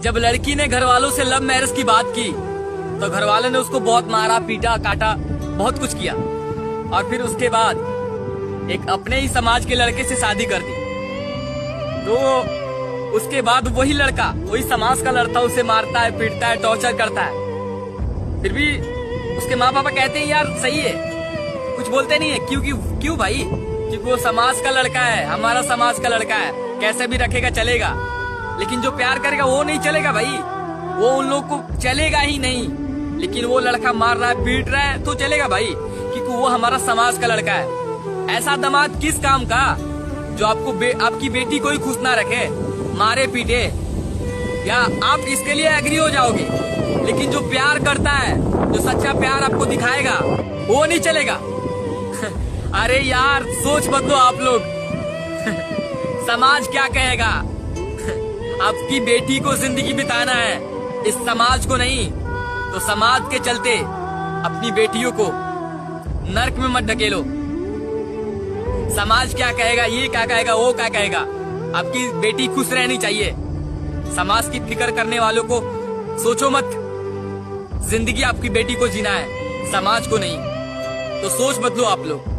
जब लड़की ने घर वालों से लव मैरिज की बात की तो घर वालों ने उसको बहुत मारा, पीटा, काटा, बहुत कुछ किया और फिर उसके बाद एक अपने ही समाज के लड़के से शादी कर दी। तो उसके बाद वही लड़का, वही समाज का लड़का उसे मारता है, पीटता है, टॉर्चर करता है। फिर भी उसके माँ पापा कहते हैं यार सही है, कुछ बोलते नहीं है। क्यों भाई? क्योंकि वो समाज का लड़का है, हमारा समाज का लड़का है, कैसे भी रखेगा चलेगा। लेकिन जो प्यार करेगा वो नहीं चलेगा भाई, वो उन लोग को चलेगा ही नहीं। लेकिन वो लड़का मार रहा है, पीट रहा है तो चलेगा भाई, क्योंकि वो हमारा समाज का लड़का है। ऐसा दामाद किस काम का जो आपकी बेटी को ही खुश ना रखे, मारे पीटे, या आप इसके लिए एग्री हो जाओगे। लेकिन जो प्यार करता है, जो सच्चा प्यार आपको दिखाएगा, वो नहीं चलेगा। अरे यार सोच बदलो आप लोग। समाज क्या कहेगा? आपकी बेटी को जिंदगी बिताना है, इस समाज को नहीं। तो समाज के चलते अपनी बेटियों को नर्क में मत ढकेलो। समाज क्या कहेगा, ये क्या कहेगा, वो क्या कहेगा, आपकी बेटी खुश रहनी चाहिए। समाज की फिक्र करने वालों को सोचो मत, जिंदगी आपकी बेटी को जीना है, समाज को नहीं। तो सोच बदलो आप लोग।